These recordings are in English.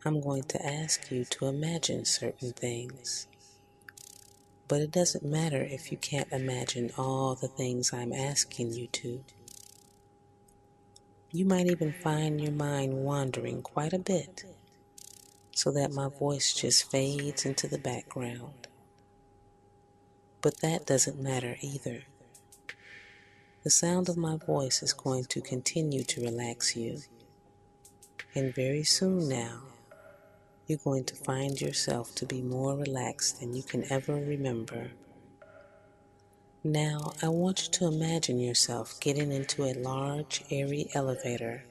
I'm going to ask you to imagine certain things. But it doesn't matter if you can't imagine all the things I'm asking you to. You might even find your mind wandering quite a bit, so that my voice just fades into the background. But that doesn't matter either. The sound of my voice is going to continue to relax you. And very soon now, you're going to find yourself to be more relaxed than you can ever remember. Now, I want you to imagine yourself getting into a large, airy elevator.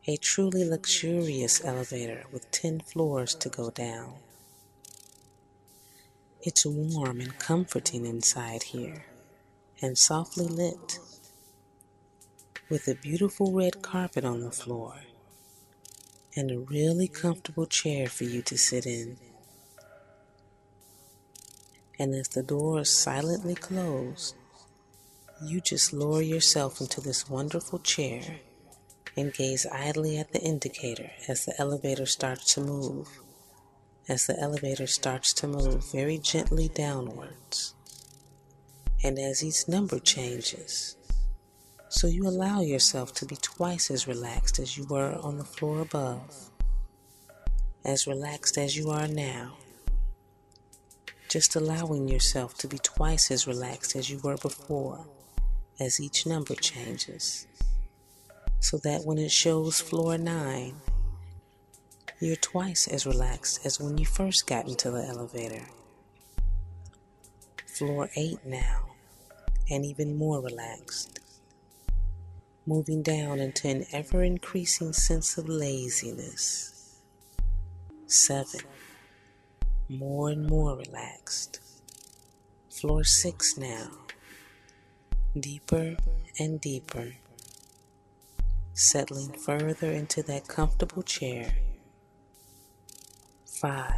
A truly luxurious elevator with 10 floors to go down. It's warm and comforting inside here, and softly lit, with a beautiful red carpet on the floor, and a really comfortable chair for you to sit in. And as the doors silently close, you just lower yourself into this wonderful chair and gaze idly at the indicator as the elevator starts to move. As the elevator starts to move very gently downwards. And as each number changes, so you allow yourself to be twice as relaxed as you were on the floor above, as relaxed as you are now, just allowing yourself to be twice as relaxed as you were before, as each number changes, so that when it shows floor 9, you're twice as relaxed as when you first got into the elevator. Floor 8 now, and even more relaxed, moving down into an ever-increasing sense of laziness. 7, more and more relaxed. Floor 6 now, deeper and deeper, settling further into that comfortable chair. 5,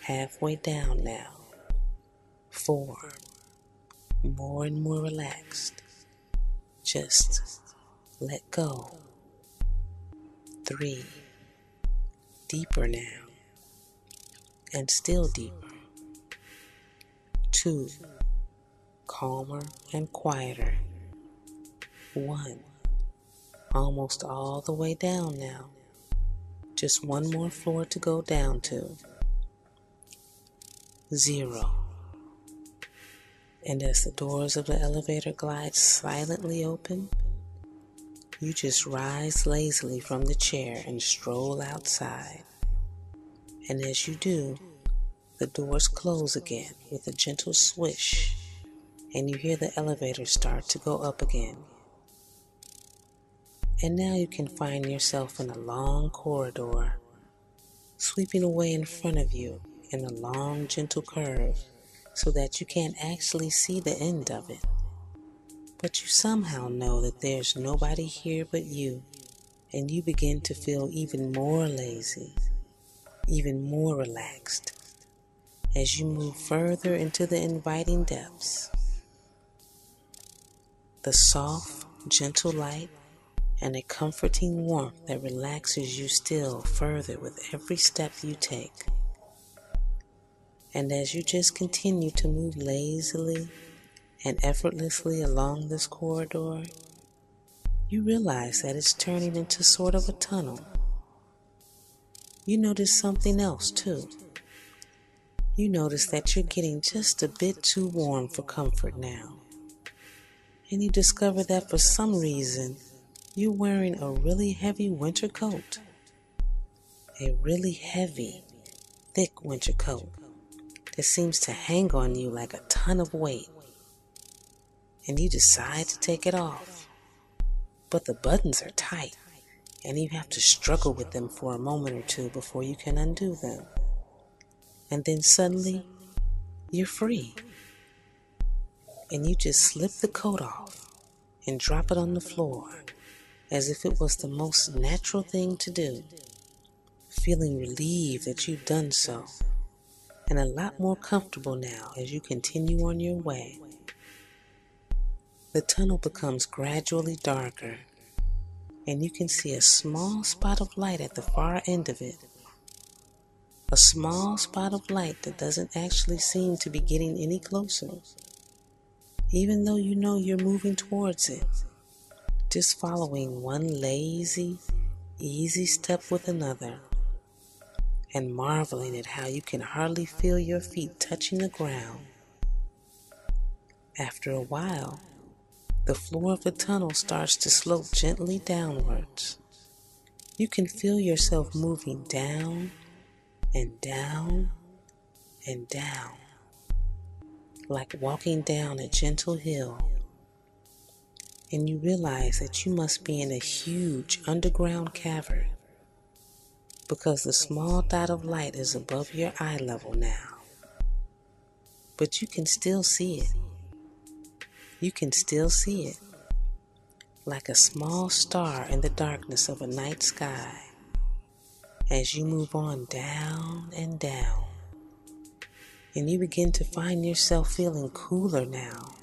halfway down now. 4, more and more relaxed. Just let go. 3, deeper now, and still deeper. 2, calmer and quieter. 1, almost all the way down now. Just one more floor to go down to. 0. And as the doors of the elevator glide silently open, you just rise lazily from the chair and stroll outside. And as you do, the doors close again with a gentle swish, and you hear the elevator start to go up again. And now you can find yourself in a long corridor, sweeping away in front of you in a long, gentle curve, so that you can't actually see the end of it. But you somehow know that there's nobody here but you, and you begin to feel even more lazy, even more relaxed, as you move further into the inviting depths. The soft, gentle light and a comforting warmth that relaxes you still further with every step you take. And as you just continue to move lazily and effortlessly along this corridor, you realize that it's turning into sort of a tunnel. You notice something else too. You notice that you're getting just a bit too warm for comfort now. And you discover that for some reason, you're wearing a really heavy winter coat. A really heavy, thick winter coat that seems to hang on you like a ton of weight. And you decide to take it off. But the buttons are tight, and you have to struggle with them for a moment or two before you can undo them. And then suddenly, you're free. And you just slip the coat off and drop it on the floor as if it was the most natural thing to do, feeling relieved that you've done so, and a lot more comfortable now as you continue on your way. The tunnel becomes gradually darker, and you can see a small spot of light at the far end of it. A small spot of light that doesn't actually seem to be getting any closer, even though you know you're moving towards it, just following one lazy, easy step with another, and marveling at how you can hardly feel your feet touching the ground. After a while, the floor of the tunnel starts to slope gently downwards. You can feel yourself moving down and down and down, like walking down a gentle hill. And you realize that you must be in a huge underground cavern, because the small dot of light is above your eye level now. But you can still see it. You can still see it, like a small star in the darkness of a night sky, as you move on down and down. And you begin to find yourself feeling cooler now.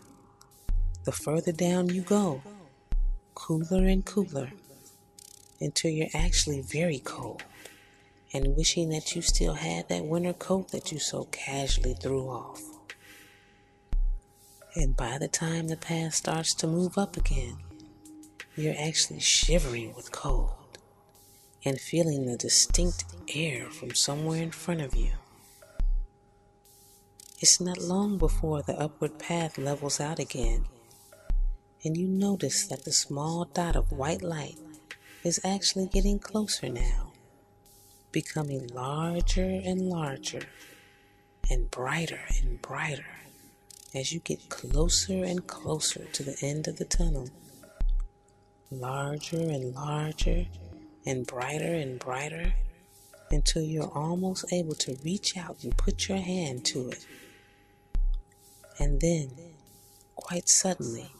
The further down you go, cooler and cooler, until you're actually very cold, and wishing that you still had that winter coat that you so casually threw off. And by the time the path starts to move up again, you're actually shivering with cold and feeling the distinct air from somewhere in front of you. It's not long before the upward path levels out again, and you notice that the small dot of white light is actually getting closer now, becoming larger and larger and brighter as you get closer and closer to the end of the tunnel. Larger and brighter until you're almost able to reach out and put your hand to it. And then, quite suddenly,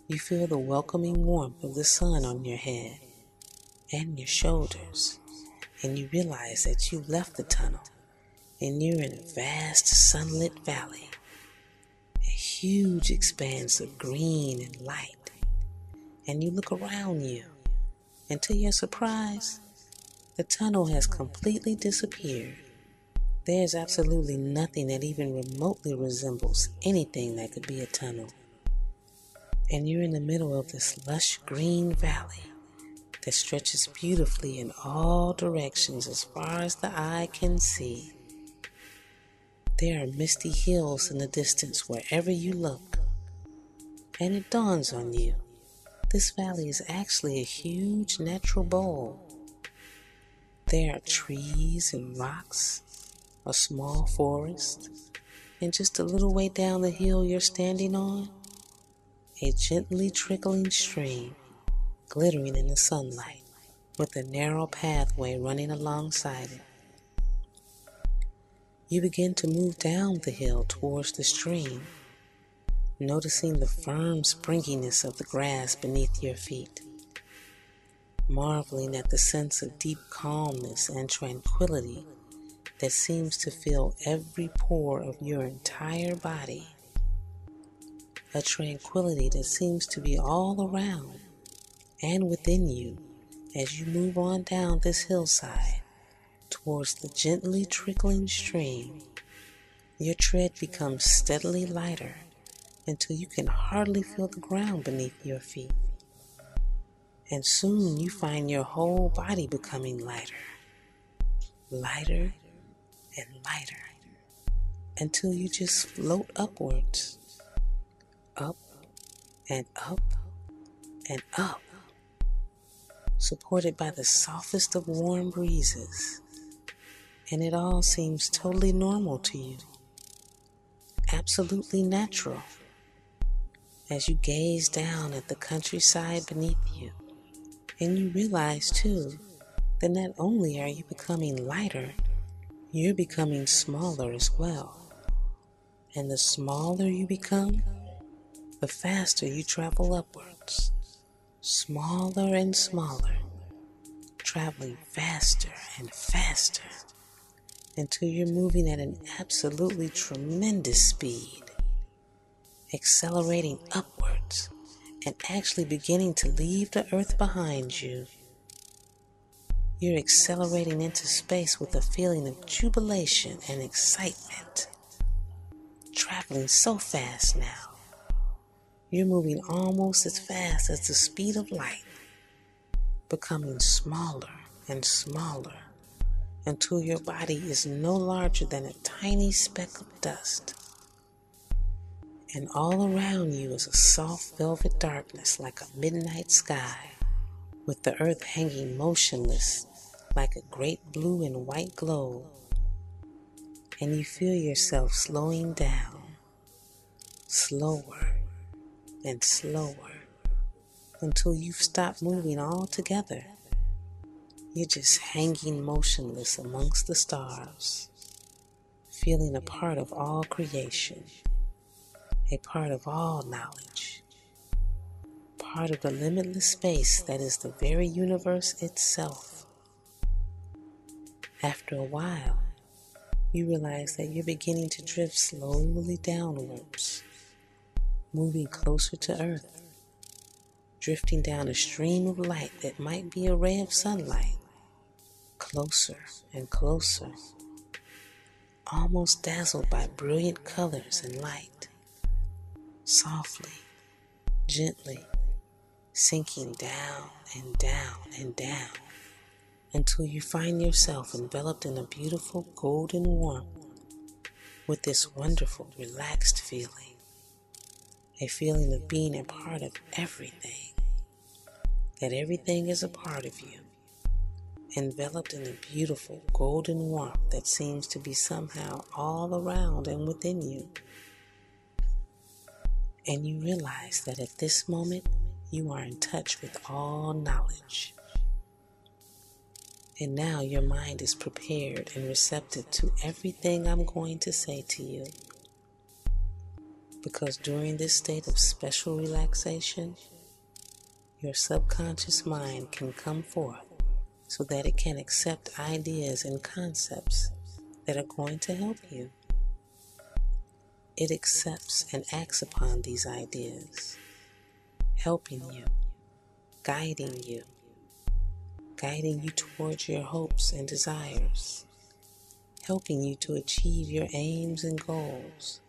you feel the welcoming warmth of the sun on your head and your shoulders, and you realize that you've left the tunnel and you're in a vast sunlit valley, a huge expanse of green and light. And you look around you, and to your surprise, the tunnel has completely disappeared. There's absolutely nothing that even remotely resembles anything that could be a tunnel. And you're in the middle of this lush green valley that stretches beautifully in all directions as far as the eye can see. There are misty hills in the distance wherever you look. And it dawns on you, this valley is actually a huge natural bowl. There are trees and rocks, a small forest, and just a little way down the hill you're standing on, a gently trickling stream glittering in the sunlight with a narrow pathway running alongside it. You begin to move down the hill towards the stream, noticing the firm springiness of the grass beneath your feet, marveling at the sense of deep calmness and tranquility that seems to fill every pore of your entire body, a tranquility that seems to be all around and within you as you move on down this hillside towards the gently trickling stream. Your tread becomes steadily lighter until you can hardly feel the ground beneath your feet. And soon you find your whole body becoming lighter and lighter, until you just float upwards, up and up and up, supported by the softest of warm breezes. And it all seems totally normal to you, absolutely natural, as you gaze down at the countryside beneath you. And you realize too that not only are you becoming lighter, you're becoming smaller as well. And the smaller you become, the faster you travel upwards, smaller and smaller, traveling faster and faster, until you're moving at an absolutely tremendous speed, accelerating upwards and actually beginning to leave the earth behind you. You're accelerating into space with a feeling of jubilation and excitement. Traveling so fast now. You're moving almost as fast as the speed of light, becoming smaller and smaller until your body is no larger than a tiny speck of dust. And all around you is a soft velvet darkness like a midnight sky, with the earth hanging motionless like a great blue and white globe. And you feel yourself slowing down, slower and slower, until you've stopped moving altogether. You're just hanging motionless amongst the stars, feeling a part of all creation, a part of all knowledge, part of the limitless space that is the very universe itself. After a while, you realize that you're beginning to drift slowly downwards, moving closer to Earth, drifting down a stream of light that might be a ray of sunlight, closer and closer, almost dazzled by brilliant colors and light, softly, gently, sinking down and down and down until you find yourself enveloped in a beautiful golden warmth with this wonderful, relaxed feeling, a feeling of being a part of everything, that everything is a part of you, enveloped in a beautiful golden warmth that seems to be somehow all around and within you. And you realize that at this moment, you are in touch with all knowledge. And now your mind is prepared and receptive to everything I'm going to say to you. Because during this state of special relaxation, your subconscious mind can come forth so that it can accept ideas and concepts that are going to help you. It accepts and acts upon these ideas, helping you, guiding you towards your hopes and desires, helping you to achieve your aims and goals.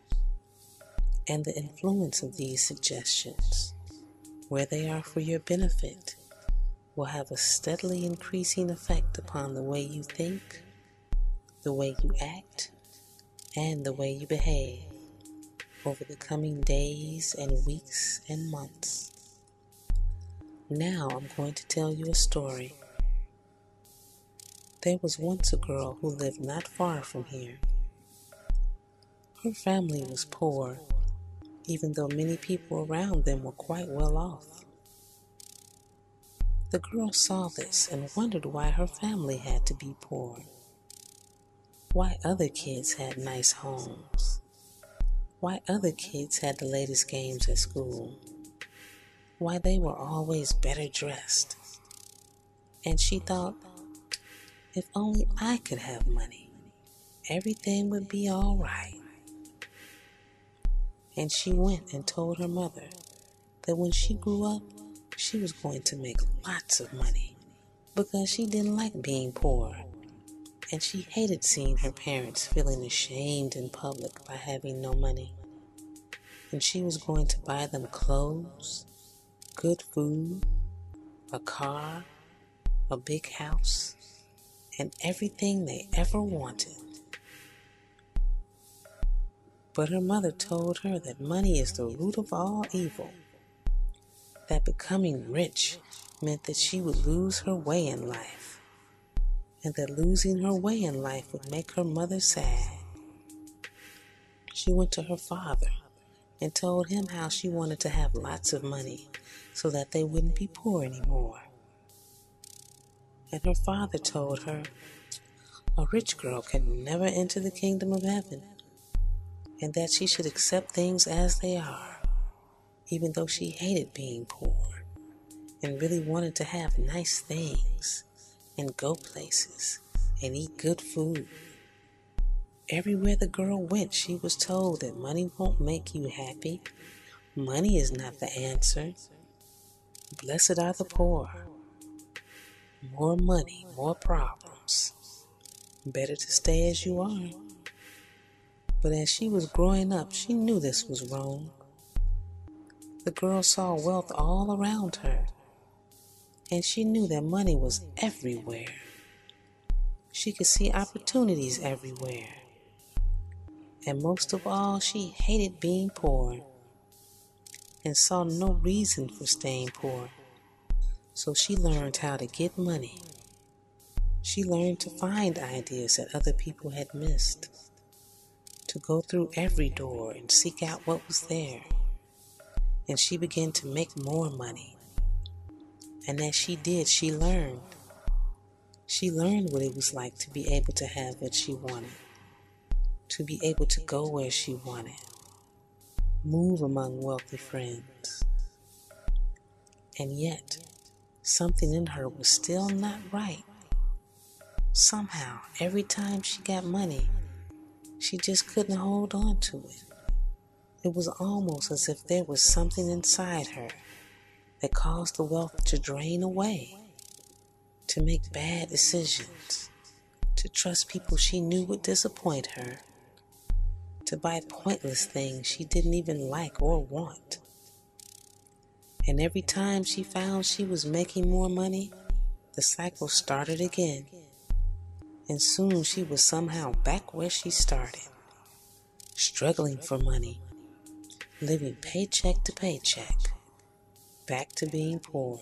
And the influence of these suggestions, where they are for your benefit, will have a steadily increasing effect upon the way you think, the way you act, and the way you behave over the coming days and weeks and months. Now I'm going to tell you a story. There was once a girl who lived not far from here. Her family was poor, even though many people around them were quite well off. The girl saw this and wondered why her family had to be poor, why other kids had nice homes, why other kids had the latest games at school, why they were always better dressed. And she thought, if only I could have money, everything would be all right. And she went and told her mother that when she grew up, she was going to make lots of money because she didn't like being poor, and she hated seeing her parents feeling ashamed in public by having no money. And she was going to buy them clothes, good food, a car, a big house, and everything they ever wanted. But her mother told her that money is the root of all evil, that becoming rich meant that she would lose her way in life, and that losing her way in life would make her mother sad. She went to her father and told him how she wanted to have lots of money so that they wouldn't be poor anymore. And her father told her a rich girl can never enter the kingdom of heaven, and that she should accept things as they are, even though she hated being poor and really wanted to have nice things and go places and eat good food. Everywhere the girl went, she was told that money won't make you happy. Money is not the answer. Blessed are the poor. More money, more problems. Better to stay as you are. But as she was growing up, she knew this was wrong. The girl saw wealth all around her, and she knew that money was everywhere. She could see opportunities everywhere. And most of all, she hated being poor and saw no reason for staying poor. So she learned how to get money. She learned to find ideas that other people had missed, to go through every door and seek out what was there. And she began to make more money. And as she did, she learned. She learned what it was like to be able to have what she wanted, to be able to go where she wanted, move among wealthy friends. And yet, something in her was still not right. Somehow, every time she got money, she just couldn't hold on to it. It was almost as if there was something inside her that caused the wealth to drain away, to make bad decisions, to trust people she knew would disappoint her, to buy pointless things she didn't even like or want. And every time she found she was making more money, the cycle started again. And soon she was somehow back where she started, struggling for money, living paycheck to paycheck, back to being poor.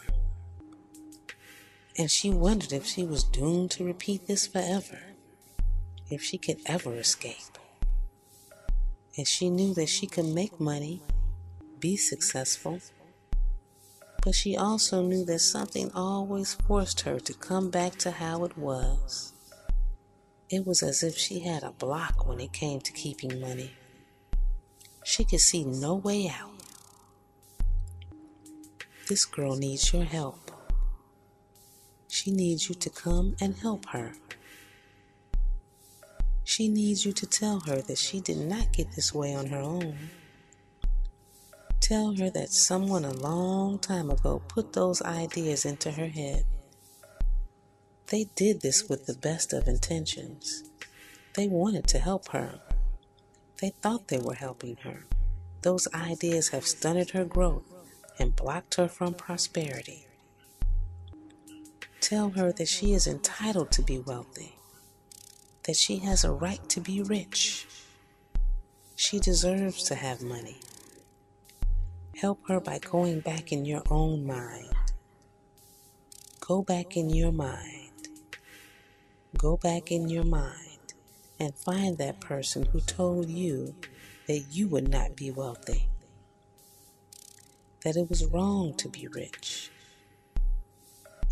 And she wondered if she was doomed to repeat this forever, if she could ever escape. And she knew that she could make money, be successful, but she also knew that something always forced her to come back to how it was. It was as if she had a block when it came to keeping money. She could see no way out. This girl needs your help. She needs you to come and help her. She needs you to tell her that she did not get this way on her own. Tell her that someone a long time ago put those ideas into her head. They did this with the best of intentions. They wanted to help her. They thought they were helping her. Those ideas have stunted her growth and blocked her from prosperity. Tell her that she is entitled to be wealthy, that she has a right to be rich. She deserves to have money. Help her by going back in your own mind. Go back in your mind. Go back in your mind and find that person who told you that you would not be wealthy, that it was wrong to be rich.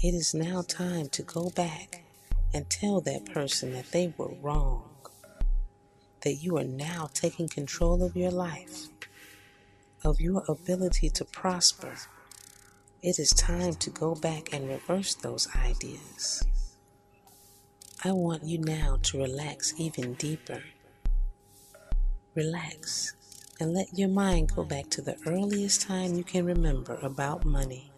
It is now time to go back and tell that person that they were wrong, that you are now taking control of your life, of your ability to prosper. It is time to go back and reverse those ideas. I want you now to relax even deeper. Relax and let your mind go back to the earliest time you can remember about money,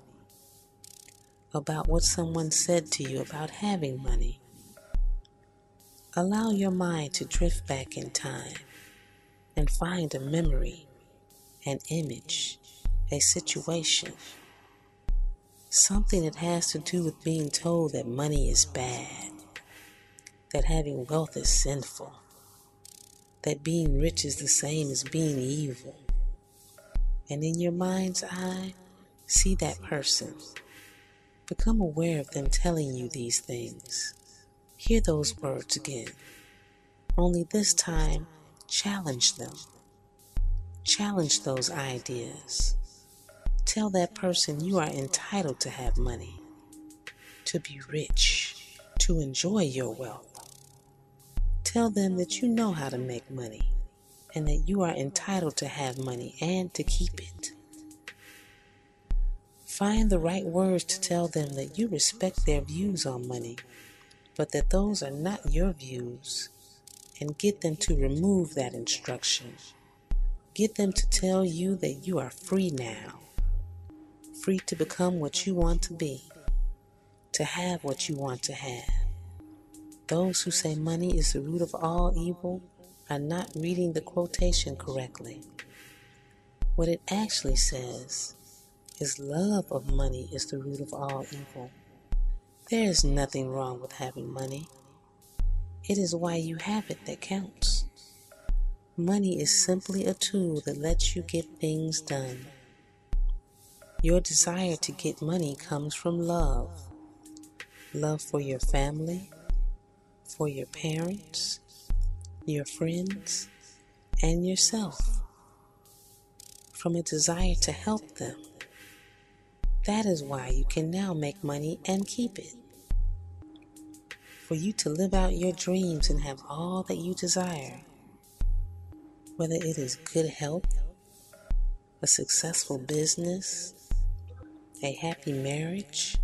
about what someone said to you about having money. Allow your mind to drift back in time and find a memory, an image, a situation, something that has to do with being told that money is bad, that having wealth is sinful, that being rich is the same as being evil. And in your mind's eye, see that person. Become aware of them telling you these things. Hear those words again. Only this time, challenge them. Challenge those ideas. Tell that person you are entitled to have money, to be rich, to enjoy your wealth. Tell them that you know how to make money and that you are entitled to have money and to keep it. Find the right words to tell them that you respect their views on money, but that those are not your views, and get them to remove that instruction. Get them to tell you that you are free now, free to become what you want to be, to have what you want to have. Those who say money is the root of all evil are not reading the quotation correctly. What it actually says is love of money is the root of all evil. There is nothing wrong with having money. It is why you have it that counts. Money is simply a tool that lets you get things done. Your desire to get money comes from love. Love for your family, for your parents, your friends, and yourself. From a desire to help them. That is why you can now make money and keep it. For you to live out your dreams and have all that you desire, whether it is good health, a successful business, a happy marriage,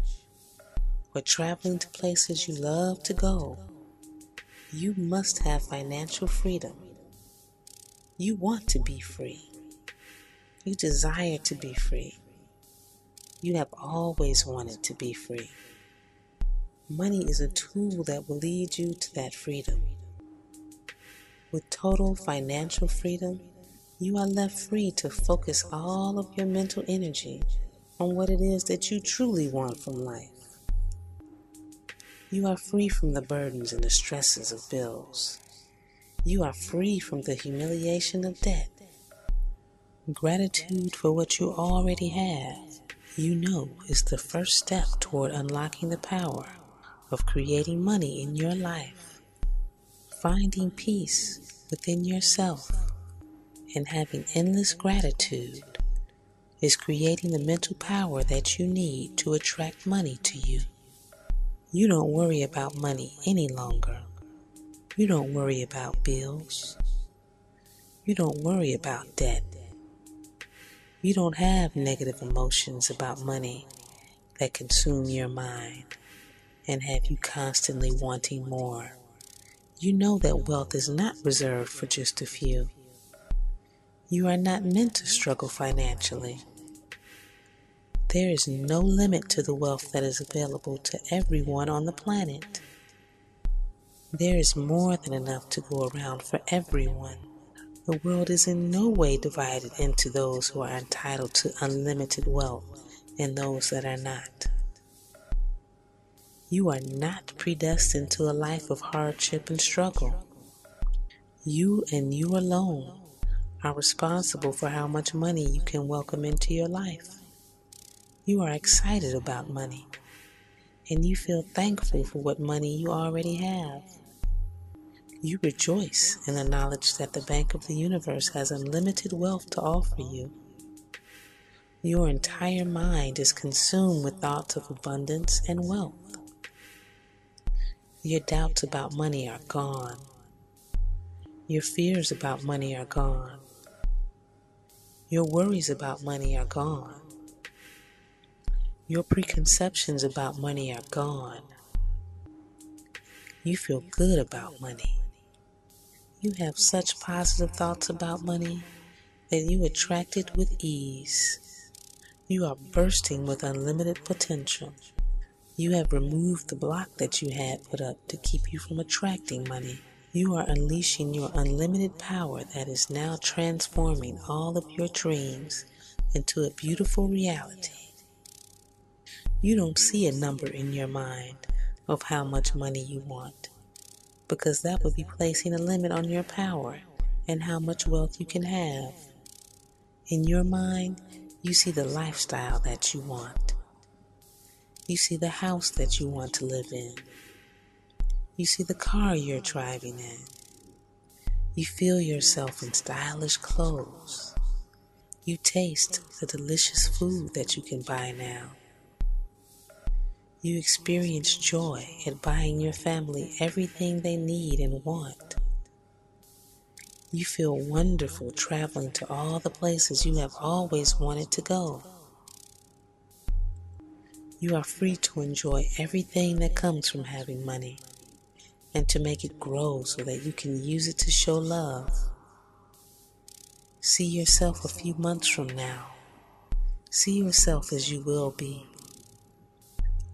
or traveling to places you love to go, you must have financial freedom. You want to be free. You desire to be free. You have always wanted to be free. Money is a tool that will lead you to that freedom. With total financial freedom, you are left free to focus all of your mental energy on what it is that you truly want from life. You are free from the burdens and the stresses of bills. You are free from the humiliation of debt. Gratitude for what you already have, you know, is the first step toward unlocking the power of creating money in your life. Finding peace within yourself and having endless gratitude is creating the mental power that you need to attract money to you. You don't worry about money any longer. You don't worry about bills. You don't worry about debt. You don't have negative emotions about money that consume your mind and have you constantly wanting more. You know that wealth is not reserved for just a few. You are not meant to struggle financially. There is no limit to the wealth that is available to everyone on the planet. There is more than enough to go around for everyone. The world is in no way divided into those who are entitled to unlimited wealth and those that are not. You are not predestined to a life of hardship and struggle. You and you alone are responsible for how much money you can welcome into your life. You are excited about money, and you feel thankful for what money you already have. You rejoice in the knowledge that the Bank of the Universe has unlimited wealth to offer you. Your entire mind is consumed with thoughts of abundance and wealth. Your doubts about money are gone. Your fears about money are gone. Your worries about money are gone. Your preconceptions about money are gone. You feel good about money. You have such positive thoughts about money that you attract it with ease. You are bursting with unlimited potential. You have removed the block that you had put up to keep you from attracting money. You are unleashing your unlimited power that is now transforming all of your dreams into a beautiful reality. You don't see a number in your mind of how much money you want, because that would be placing a limit on your power and how much wealth you can have. In your mind, you see the lifestyle that you want. You see the house that you want to live in. You see the car you're driving in. You feel yourself in stylish clothes. You taste the delicious food that you can buy now. You experience joy at buying your family everything they need and want. You feel wonderful traveling to all the places you have always wanted to go. You are free to enjoy everything that comes from having money and to make it grow so that you can use it to show love. See yourself a few months from now. See yourself as you will be,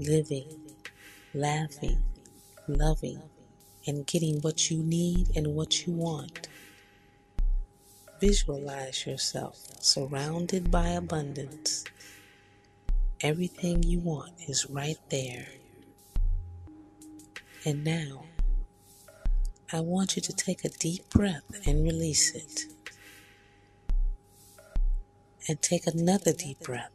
living, laughing, loving, and getting what you need and what you want. Visualize yourself surrounded by abundance. Everything you want is right there. And now, I want you to take a deep breath and release it. And take another deep breath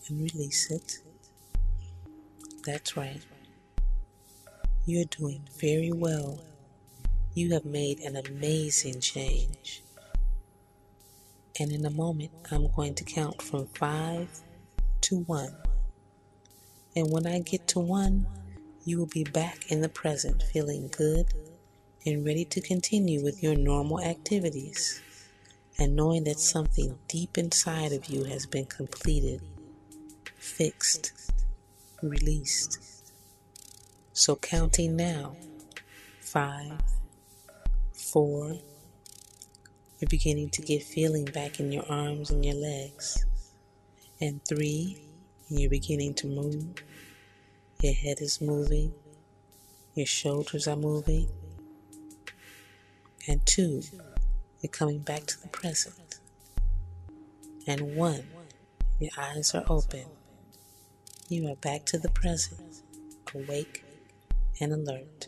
and release it. That's right. You're doing very well. You have made an amazing change. And in a moment, I'm going to count from 5 to 1. And when I get to 1, you will be back in the present, feeling good and ready to continue with your normal activities, and knowing that something deep inside of you has been completed, fixed, released. So counting now, 5, 4, you're beginning to get feeling back in your arms and your legs, and 3, and you're beginning to move. Your head is moving, your shoulders are moving, and 2, you're coming back to the present, and 1, your eyes are open. You are back to the present, awake and alert.